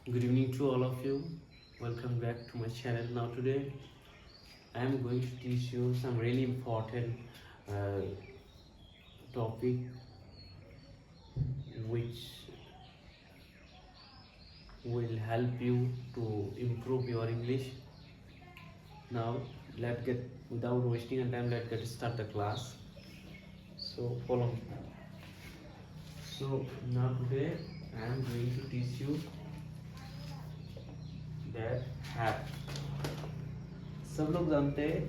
Good evening to all of you. Welcome back to my channel. Now today I am going to teach you some really important uh, topic which will help you to improve your English. Now let's get without wasting any time. Let's get start the class. So follow me. So now today I am going to teach you that have. सब लोग जानते हैं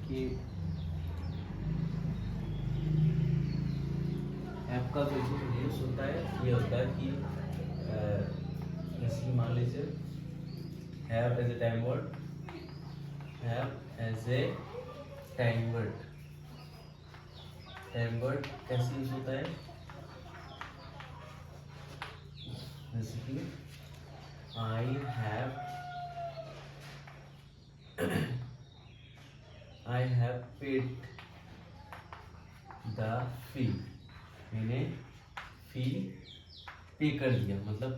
कि app का जो use होता है ये होता है कि जैसे कि मान लीजिए have as a time word, have as a time word. Time word कैसे यूज होता है? जैसे कि I have paid the fee. मैंने फी पे कर दिया, मतलब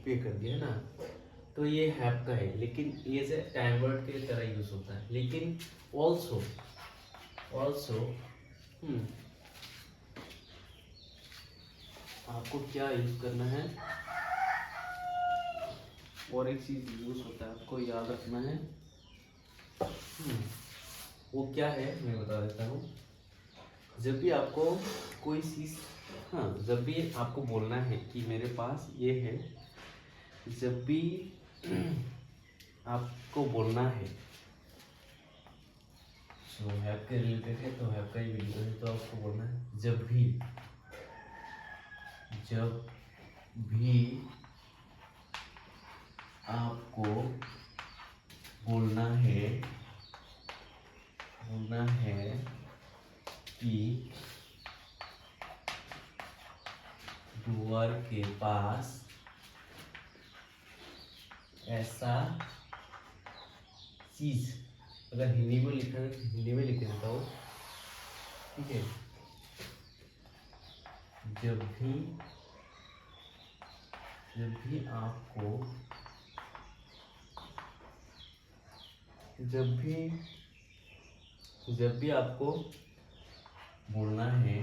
पे कर दिया है ना। तो ये हैव का है, लेकिन ये से टाइम वर्ड के तरह यूज होता है। लेकिन ऑल्सो आपको क्या यूज करना है, और एक चीज यूज होता है आपको याद रखना है। वो क्या है मैं बता देता हूँ। जब भी आपको कोई चीज, जब भी आपको बोलना है कि मेरे पास ये है, जब भी आपको बोलना है जो हैव के रिलेटेड है, तो हैव का ही वीडियो है, तो आपको बोलना है जब भी आपको बोलना है कि डूअर के पास ऐसा चीज, अगर हिंदी में लिखा है तो हिंदी में लिख देता हूँ, ठीक है। जब भी आपको बोलना है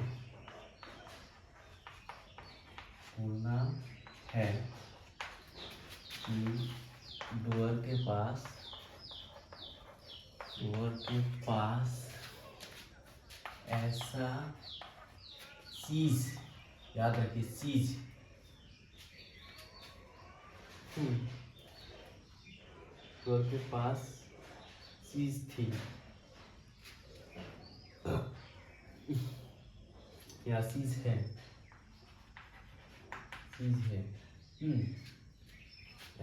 कि डोर के पास ऐसा चीज, याद रखिए चीज, डोर के पास चीज थी या चीज है,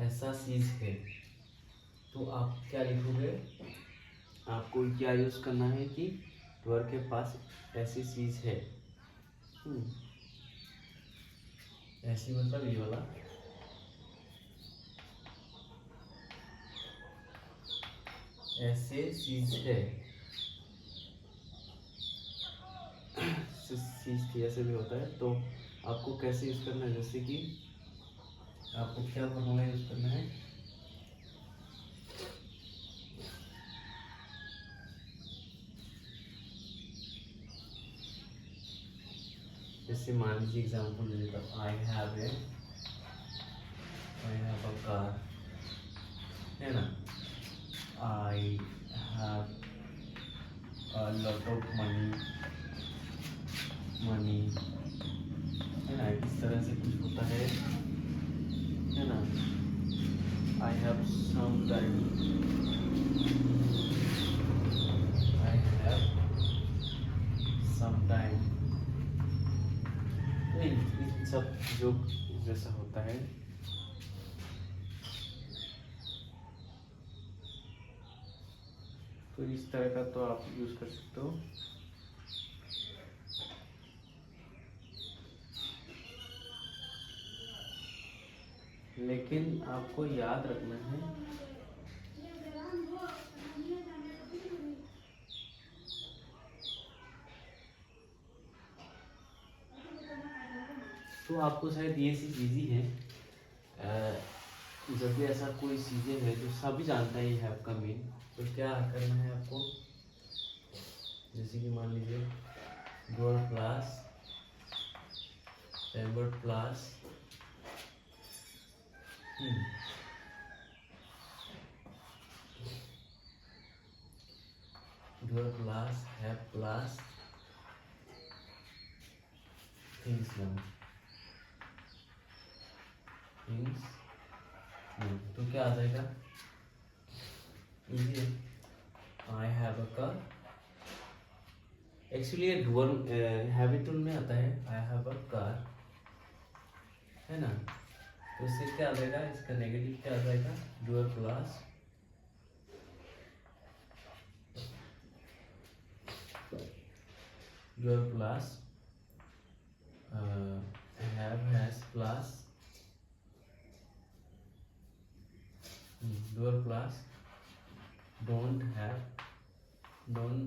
ऐसा चीज है। तो आप क्या लिखोगे? आपको क्या यूज करना है कि डोर के पास ऐसी चीज है। ऐसी मतलब ये वाला, ऐसे चीज है, चीज थी, ऐसे भी होता है। तो आपको कैसे यूज करना है? जैसे कि आपको क्या फॉर्मूला यूज करना है? जैसे मान लीजिए एग्जाम्पल ले लेता हूँ, आई हैव अ कार, है ना। आई have a lot of money, है ना। इस तरह से कुछ होता है ना। आई हैव सम टाइम, इन सब जो जैसा होता है, तो इस तरह का तो आप यूज कर सकते हो। लेकिन आपको याद रखना है तो आपको शायद ये चीज इजी है जब भी ऐसा कोई चीज़ें है जो सभी जानता है ये हैव का मीन, तो क्या करना है आपको, जैसे कि मान लीजिए डोर प्लस पेम्बर plus door plus have plus things now things, तो क्या आ जाएगा, इजी है, I have a car. Actually ये डुअल हैबिटुल में आता है, आई हैव अ कार, है ना। तो इससे क्या आ जाएगा, इसका नेगेटिव क्या आ जाएगा, dual plus dual plus have has plus dual plus don't have, don't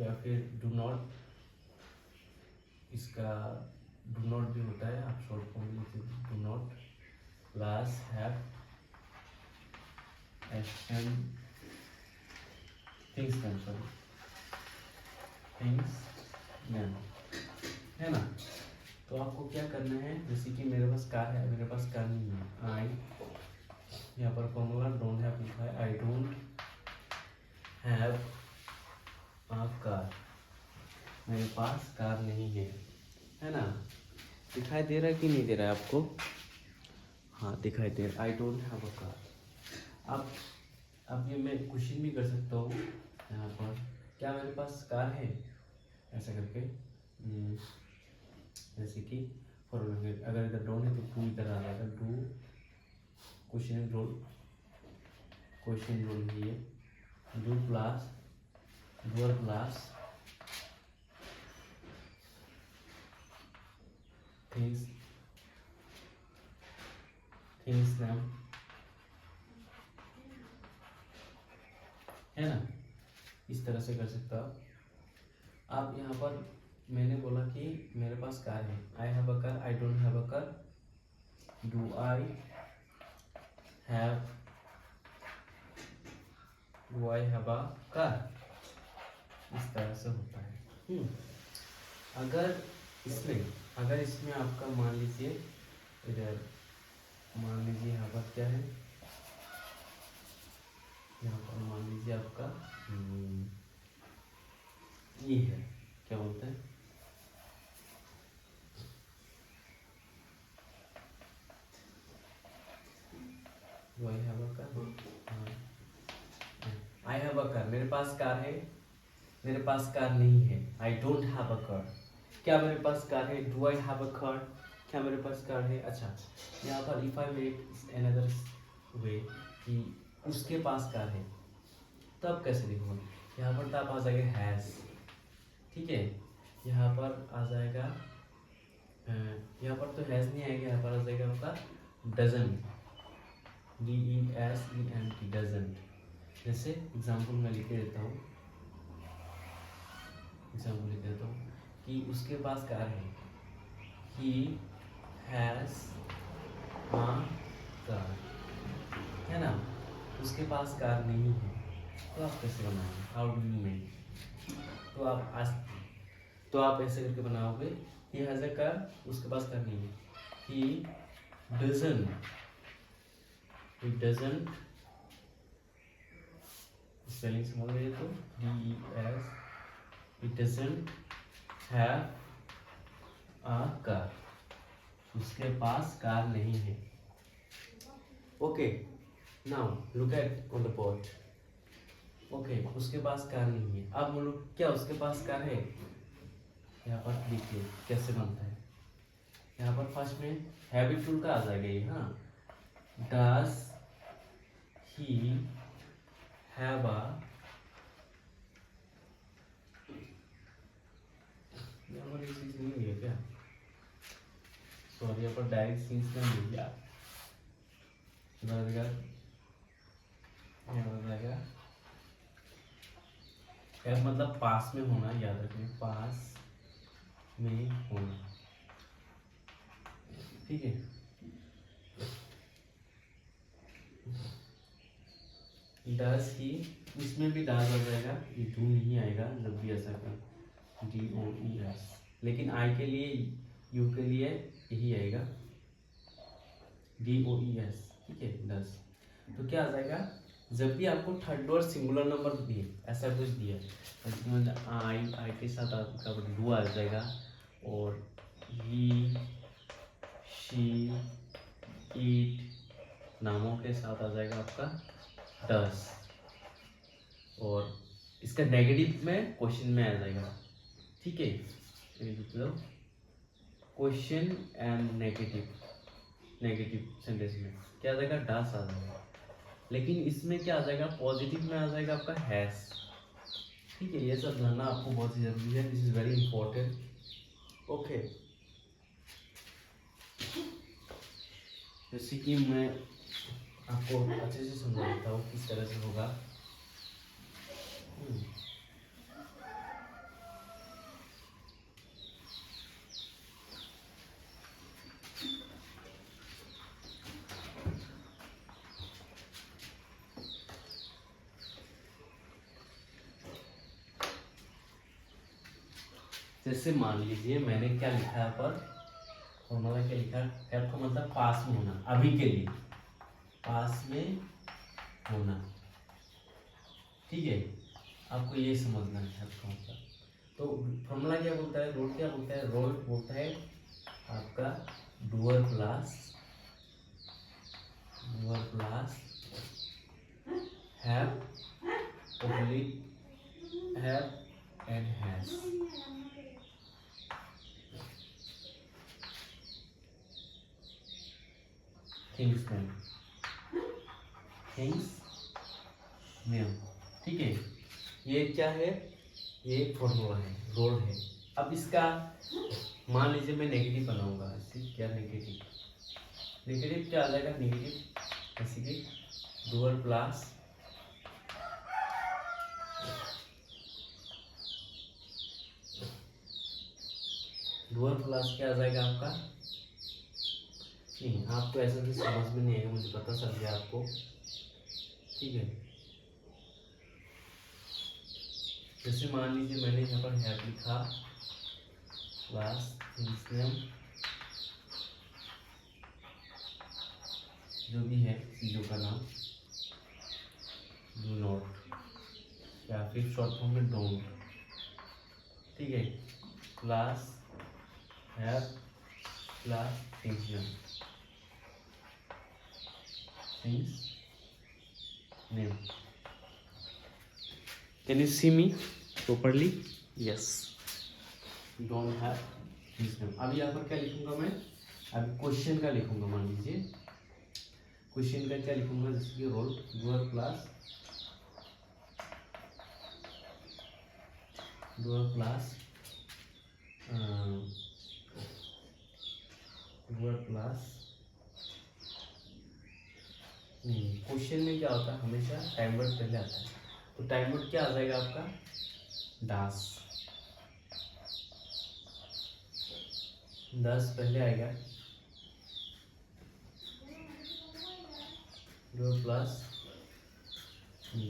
या फिर डू नॉट, इसका डू नॉट भी होता है, आप शॉर्ट फॉर्म में do not plus have action things man, sorry things man, है ना। तो आपको क्या करना है, जैसे कि मेरे पास कार है, मेरे पास कार नहीं है, आई, यहाँ पर फॉर्मूला डोंट हैव लिखा है, आई डोंट हैव अ कार, मेरे पास कार नहीं है ना। दिखाई दे रहा है कि नहीं दे रहा है आपको, हाँ दिखाई दे रहा है, आई डोंट हैव अ कार। अब ये मैं क्वेश्चन भी कर सकता हूँ यहाँ पर, क्या मेरे पास कार है, ऐसा करके, जैसे कि फॉर अगर इधर डोंट है तो टू इधर आ जाएगा, डू क्वेश्चन रोल ही है, do plus doer plus things नाम, है ना। इस तरह से कर सकते हो आप। यहाँ पर मैंने बोला कि मेरे पास कार है, I have a car, I don't have a car, do I have a car, इस तरह से होता है। अगर इसमें आपका मान लीजिए इधर, मान लीजिए यहाँ पर क्या है, यहाँ पर मान लीजिए आपका ये है, क्या बोलते हैं, आई have a car, I have a car, मेरे पास कार है, मेरे पास कार नहीं है, आई डोंट हैव अ कार, क्या मेरे पास कार है, do I have a car, क्या मेरे पास कार है। अच्छा, यहाँ पर if I make another way कि उसके पास कार है, तब कैसे लिखूंगा, यहाँ पर तब आ जाएगा हैज, ठीक है, यहाँ पर आ जाएगा, यहाँ पर तो हैज नहीं आएगा, यहाँ पर आ जाएगा आपका डजंट, DESENT, डजंट। जैसे एग्जाम्पल मैं लिख देता हूँ, कि उसके पास कार है, he has a car, है ना। उसके पास कार नहीं है, तो आप कैसे बनाओगे, हाउ डू यू मेक, तो आप ऐसे करके बनाओगे, he has a car, उसके पास कार नहीं है, he doesn't स्पेलिंग समझ रहे तो DES, he doesn't have a car, उसके पास कार नहीं है। Okay, now look at on the board. Okay, उसके पास कार नहीं है, अब बोलो क्या उसके पास कार है, यहाँ पर देखिए कैसे बनता है। यहाँ पर फर्स्ट में हैबिटुल का आ जाएगा ये, हाँ, डज ही हैव अ, यहाँ पर ये चीज नहीं है क्या, सॉरी, यहाँ पर डायरेक्ट सीन्स में मिल गया, यार मतलब पास में होना, याद रखना, पास में होना, ठीक है। डस ही, इसमें भी डस आ जाएगा, ये डू नहीं आएगा जब भी ऐसा कर, DOES, लेकिन आई के लिए, यू के लिए यही आएगा DOES, ठीक है डस। तो क्या आ जाएगा, जब भी आपको थर्ड और सिंगुलर नंबर दिए, ऐसा कुछ दिया, मतलब आई के साथ आपका डू आ जाएगा, और ही, शी, ईट नामों के साथ आ जाएगा आपका डस, और इसका नेगेटिव में क्वेश्चन में आ जाएगा, ठीक है, मतलब क्वेश्चन एंड नेगेटिव सेंटेंस में क्या आ जाएगा, डस आ जाएगा। लेकिन इसमें क्या आ जाएगा, पॉजिटिव में आ जाएगा आपका हैज, ठीक है, ये सब जानना आपको बहुत ही जरूरी है, this is very important. Okay, जैसे कि मैं आपको अच्छे से समझा देता हूँ किस तरह से होगा। जैसे मान लीजिए मैंने क्या लिखा है पर, फॉर्मूला क्या लिखा है, हैव का मतलब पास में होना, अभी के लिए पास में होना, ठीक है, आपको ये समझना है हैव का मतलब। तो फॉर्मूला क्या बोलता है, रोल क्या बोलता है, रोल बोलता है आपका doer plus have oblique have and has. Things name, ठीक है, ये क्या है, ये एक फॉर्मूला है, रोल है। अब इसका मान लीजिए मैं नेगेटिव बनाऊंगा, ऐसे क्या नेगेटिव क्या आ जाएगा, नेगेटिव जैसे कि डूअर प्लस क्या आ जाएगा आपका, नहीं आपको ऐसा तो समझ में नहीं आएगा, मुझे पता चल गया आपको, ठीक है। जैसे मान लीजिए मैंने यहाँ पर हैव लिखा प्लस थिंग्स नेम, जो भी है चीज़ों का नाम, डू नॉट या फिर शॉर्ट फॉर्म में डोंट, ठीक है, plus have plus things name. Can you see me properly? Yes. Don't have this name. अब यहाँ पर क्या लिखूंगा मैं, अब क्वेश्चन का लिखूंगा, मान लीजिए क्वेश्चन का क्या लिखूंगा, जैसे कि रोल डूअर प्लस क्वेश्चन में क्या होता है, हमेशा टाइम वर्ड पहले आता है, तो टाइम वर्ड क्या आ जाएगा आपका, दास पहले आएगा, डू प्लस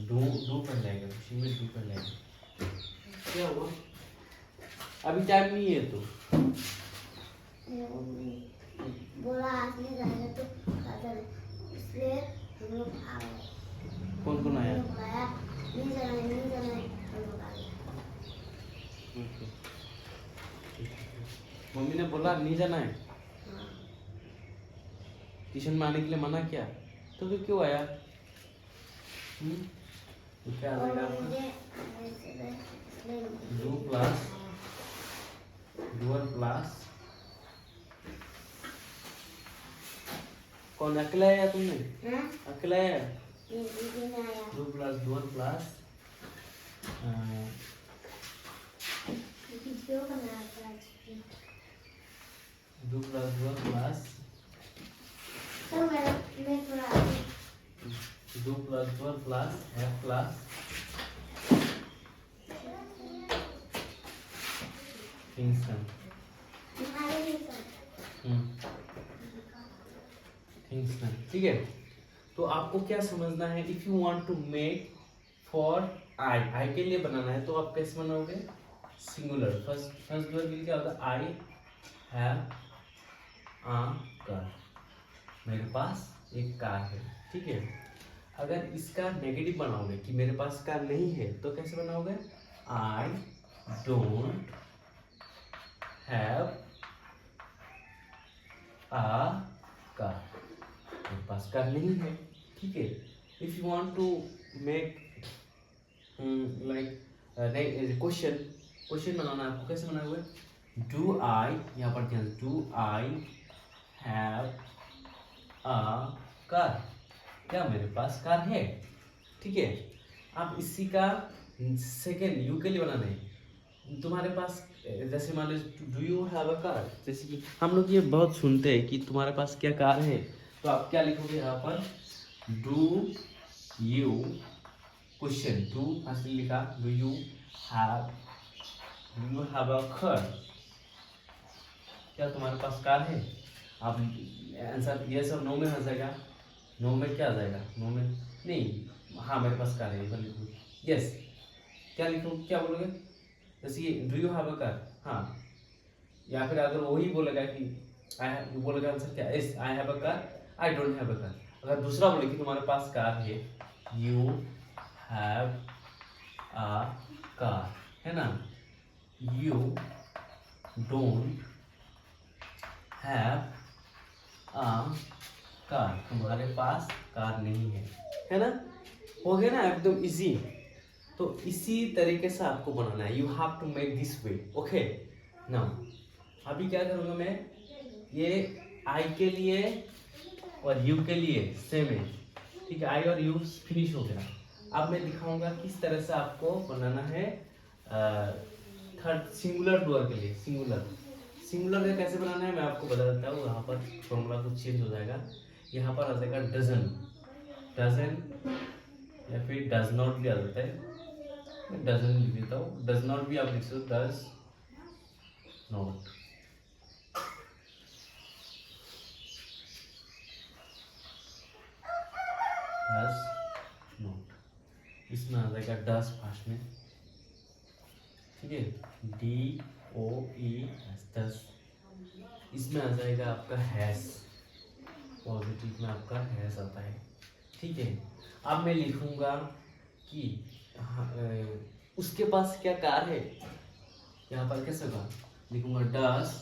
डू पहले आएगा, क्वेश्चन में डू पहले आएगा। क्या हुआ, अभी टाइम नहीं है तो बोला आदमी जाएगा तो इसलिए हम लोग आ गए। कौन आया, नहीं जाना मम्मी ने बोला नहीं जाना है, ट्यूशन में आने के लिए मना किया, तो फिर क्यों आया, तो क्या आ जाएगा डूअर प्लस कौन अकेला आया, तुमने अकेला आया, do plus doer plus do plus doer plus do plus doer plus have plus things name, things name, ठीक है। तो आपको क्या समझना है, if you want to make for I के लिए बनाना है तो आप कैसे बनाओगे, सिंगुलर। फर्स्ट वर्ड के लिए क्या होगा, आई हैव अ कार, मेरे पास एक कार है, ठीक है। अगर इसका नेगेटिव बनाओगे कि मेरे पास कार नहीं है, तो कैसे बनाओगे, I don't have a car, मेरे पास कार नहीं है, ठीक है। If you want to make like question, question बनाना है आपको, कैसे बनाओगे, डू आई, यहाँ पर ध्यान, do I have a car, क्या मेरे पास कार है, ठीक है। आप इसी का सेकेंड यू के लिए बनाना है, तुम्हारे पास जैसे मान लीजिए do you have a car, जैसे कि हम लोग ये बहुत सुनते हैं कि तुम्हारे पास क्या कार है, तो आप क्या लिखोगे यहाँ पर, do you, question, do first लिखा, do you have a car, क्या तुम्हारे पास कार है। आप आंसर यस और नो में आ जाएगा, नो में क्या आ जाएगा, नो में नहीं, हाँ मेरे पास कार है, लिखो यस, क्या लिखो, क्या बोलोगे, जैसे ये do you have a car, हाँ, या फिर अगर वही बोलेगा कि आई, बोलेगा आंसर क्या, yes I have a car, I don't have a car. अगर दूसरा बोले कि तुम्हारे पास कार है, यू हैव अ कार, है ना, you don't have a car, तुम्हारे पास कार नहीं है ना, हो गया ना एकदम इजी। तो इसी तरीके से आपको बनाना है, you have to make this way, okay. Now अभी क्या करूँगा मैं, ये आई के लिए और यू के लिए सेम है, ठीक है, आई और यू फिनिश हो गया। अब मैं दिखाऊंगा किस तरह से आपको बनाना है थर्ड सिंगुलर डुअर के लिए, सिंगुलर का कैसे बनाना है मैं आपको बता देता हूँ। यहाँ पर फॉर्मूला कुछ चेंज हो जाएगा, यहाँ पर आ जाएगा डजन, या फिर डज नॉट भी आ जाता है, मैं डजन लिख देता हूँ, डज नॉट भी आप लिख सकते हो, डज नॉट, इसमें आ जाएगा डस फर्स्ट में, ठीक है, डी ओ ई एस, दस। इसमें आ जाएगा आपका हैश, पॉजिटिव में आपका हैश आता है, ठीक है। अब मैं लिखूंगा कि उसके पास क्या कार है, यहाँ पर कैसे होगा, लिखूंगा डस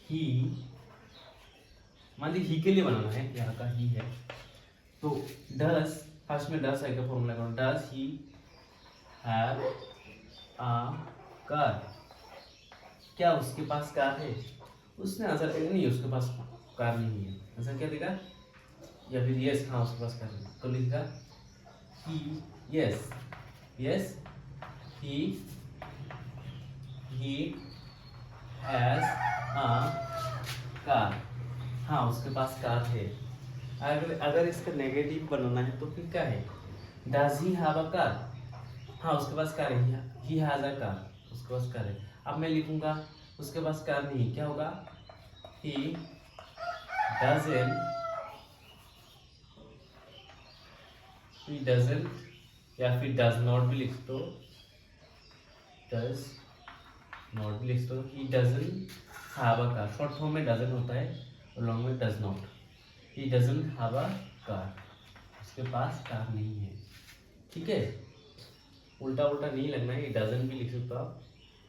ही, मान लीजिए ही के लिए बनाना है, यहाँ का ही है, तो डस फर्स्ट में डस आएगा, फॉर्मूला करो, डस ही हैव अ कार, क्या उसके पास कार है, उसने आंसर देगा नहीं, उसके पास कार नहीं है, आंसर क्या देगा, या फिर यस, हाँ उसके पास कार है, तो लिखा ही, yes yes he has a car, हाँ उसके पास कार है। अगर इसका नेगेटिव बनाना है तो फिर क्या है, does he have a car, हाँ उसके पास कार है, ही हैज अ कार, उसके पास कार है। अब मैं लिखूंगा उसके पास कार नहीं, क्या होगा, ही डजन, या फिर डज नॉट भी लिख दो, डज नॉट भी लिख दो, he doesn't have a car, short form में डजन होता है और लॉन्ग में does not, he doesn't have a car, उसके पास कार नहीं है, ठीक है। उल्टा उल्टा नहीं लगना है, ये डजन भी लिख सकते हो आप,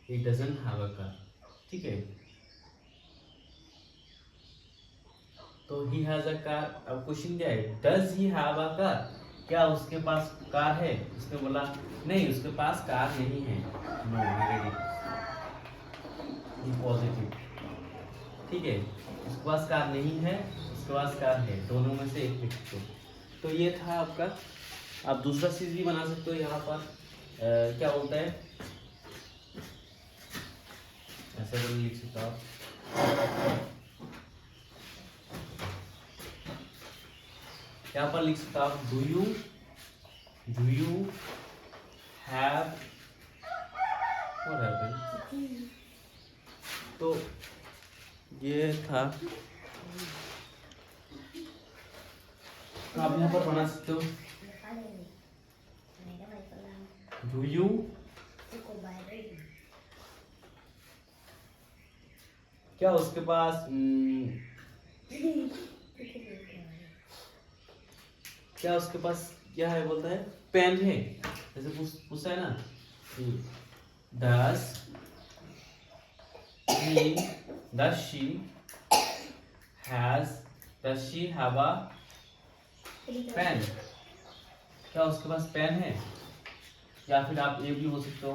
he doesn't have a car, ठीक है। तो ही हैज अ कार, अब क्वेश्चन क्या है, does he have a car, क्या उसके पास कार है, उसने बोला नहीं उसके पास कार नहीं है, नो नेगेटिव, पॉजिटिव, ठीक है, उसके पास कार नहीं है, उसके पास कार है, दोनों में से एक लिख दो। तो ये था आपका। आप दूसरा चीज भी बना सकते हो, यहाँ पर क्या बोलता है, ऐसा भी लिख सकते हो आप, यहाँ पर लिख सकते हो आप, do you have, what happened, तो ये था तो आप यहाँ पर बना सकते हो डू यू, क्या उसके पास क्या उसके पास क्या है बोलता है पेन है, जैसे पूछता है ना does she have a pen, क्या उसके पास पेन है। या फिर आप ये भी बोल सकते हो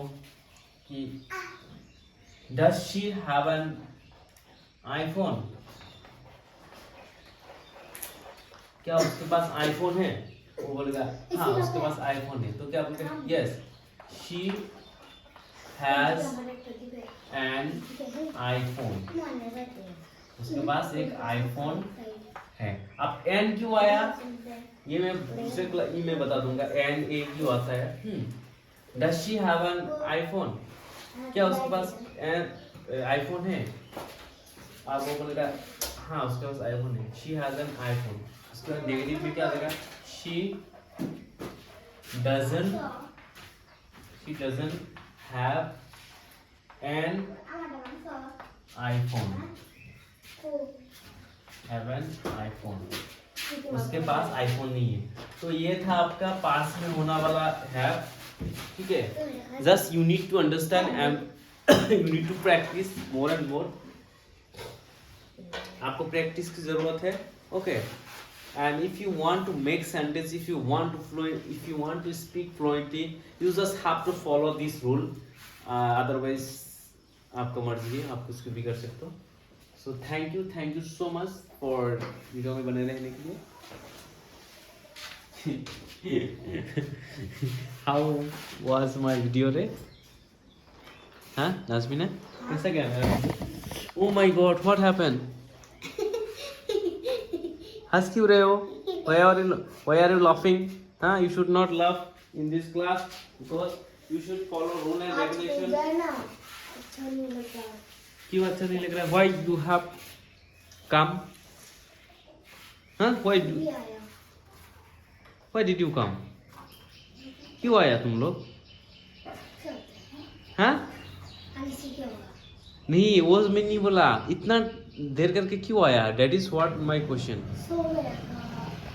कि does she have an iPhone, क्या उसके पास आईफोन है। वो बोलेगा हाँ उसके पास आईफोन है, तो क्या बोलेगा yes she has an iPhone, उसके पास एक आईफोन है। अब एन क्यों आया ये मैं दूसरे में बता दूंगा, एन ए क्यों आता है। Does she have an iPhone, क्या उसके पास आईफोन है। आप वो बोलेगा हाँ उसके पास आईफोन है, शी हैज एन आईफोन। उसके बाद नेगेटिव में क्या देगा, she doesn't have an iPhone, have an iPhone, उसके पास आईफोन नहीं है। तो ये था आपका पास में होना वाला है, ठीक है। Just you need to understand and you need to practice more and more, आपको प्रैक्टिस की जरूरत है, okay. And if you want to make sentence, if you want to speak fluently, you just have to follow this rule. Otherwise, आपका मर्जी है, आप कुछ भी कर सकते हो। So thank you so much for video में बने रहने के लिए। How was my video रे? हाँ नाज़मीना कैसा गया मेरा? Oh my God, what happened? हंस क्यों रहे हो? Why are you laughing? हाँ, you should not laugh in this class because you should follow rule and regulation. अच्छा नहीं लग रहा। क्यों अच्छा नहीं लग रहा? Why you have come? हाँ, why did you come? क्यों आया तुम लोग? हाँ? नहीं वो मैंने नहीं बोला, इतना देर करके क्यों आया? That is what my question.